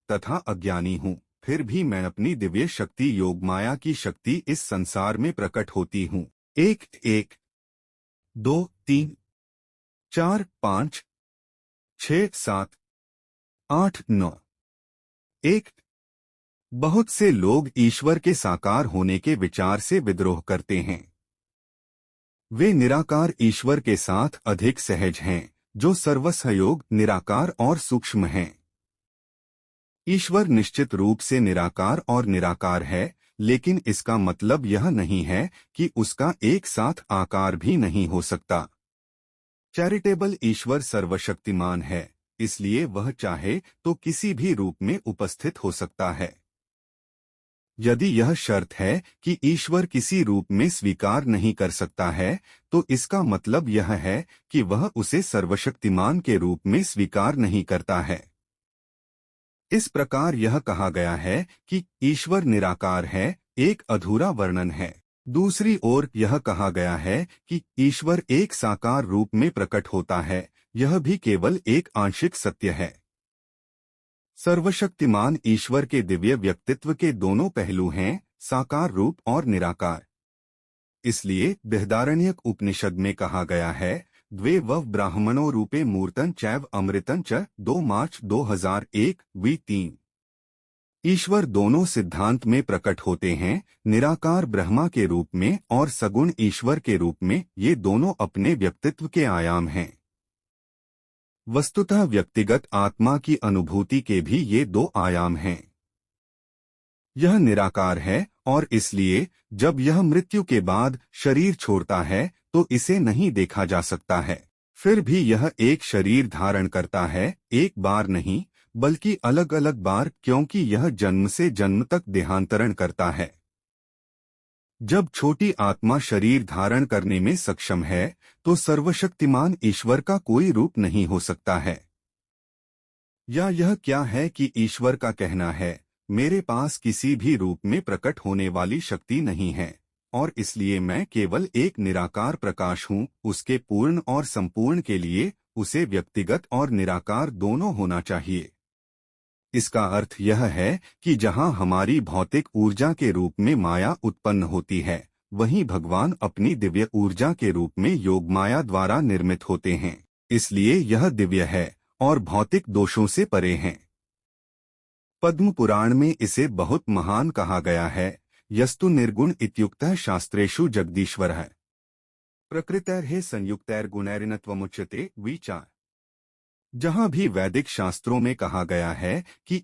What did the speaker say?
तथा अज्ञानी हूँ, फिर भी मैं अपनी दिव्य शक्ति योगमाया की शक्ति इस संसार में प्रकट होती हूँ। 1 1 2 3 4 5 6 7 8 9 1 बहुत से लोग ईश्वर के साकार होने के विचार से विद्रोह करते हैं। वे निराकार ईश्वर के साथ अधिक सहज हैं, जो सर्वसहयोग, निराकार और सूक्ष्म हैं। ईश्वर निश्चित रूप से निराकार और निराकार है, लेकिन इसका मतलब यह नहीं है कि उसका एक साथ आकार भी नहीं हो सकता। चैरिटेबल ईश्वर सर्वशक्तिमान है, इसलिए वह चाहे तो किसी भी रूप में उपस्थित हो सकता है। यदि यह शर्त है कि ईश्वर किसी रूप में स्वीकार नहीं कर सकता है, तो इसका मतलब यह है कि वह उसे सर्वशक्तिमान के रूप में स्वीकार नहीं करता है। इस प्रकार यह कहा गया है कि ईश्वर निराकार है, एक अधूरा वर्णन है। दूसरी ओर यह कहा गया है कि ईश्वर एक साकार रूप में प्रकट होता है, यह भी केवल एक आंशिक सत्य है। सर्वशक्तिमान ईश्वर के दिव्य व्यक्तित्व के दोनों पहलू हैं, साकार रूप और निराकार। इसलिए बृहदारण्यक उपनिषद में कहा गया है, द्वे वः ब्राह्मणो रूपे मूर्तन चैव अमृतन च 2 मार्च 2001 V3। ईश्वर दोनों सिद्धांत में प्रकट होते हैं, निराकार ब्रह्मा के रूप में और सगुण ईश्वर के रूप में। ये दोनों अपने व्यक्तित्व के आयाम हैं। वस्तुतः व्यक्तिगत आत्मा की अनुभूति के भी ये दो आयाम हैं। यह निराकार है और इसलिए जब यह मृत्यु के बाद शरीर छोड़ता है तो इसे नहीं देखा जा सकता है। फिर भी यह एक शरीर धारण करता है, एक बार नहीं बल्कि अलग अलग बार, क्योंकि यह जन्म से जन्म तक देहांतरण करता है। जब छोटी आत्मा शरीर धारण करने में सक्षम है तो सर्वशक्तिमान ईश्वर का कोई रूप नहीं हो सकता है। या यह क्या है कि ईश्वर का कहना है, मेरे पास किसी भी रूप में प्रकट होने वाली शक्ति नहीं है और इसलिए मैं केवल एक निराकार प्रकाश हूँ। उसके पूर्ण और संपूर्ण के लिए उसे व्यक्तिगत और निराकार दोनों होना चाहिए। इसका अर्थ यह है कि जहाँ हमारी भौतिक ऊर्जा के रूप में माया उत्पन्न होती है, वहीं भगवान अपनी दिव्य ऊर्जा के रूप में योगमाया द्वारा निर्मित होते हैं। इसलिए यह दिव्य है और भौतिक दोषों से परे हैं। पद्म पुराण में इसे बहुत महान कहा गया है, यस्तु निर्गुण इत्युक्तः शास्त्रेषु जगदीश्वरः प्रकृतैर्हि संयुक्तैर्गुणैरिनत्वमुच्यते। विचार। जहाँ भी वैदिक शास्त्रों में कहा गया है कि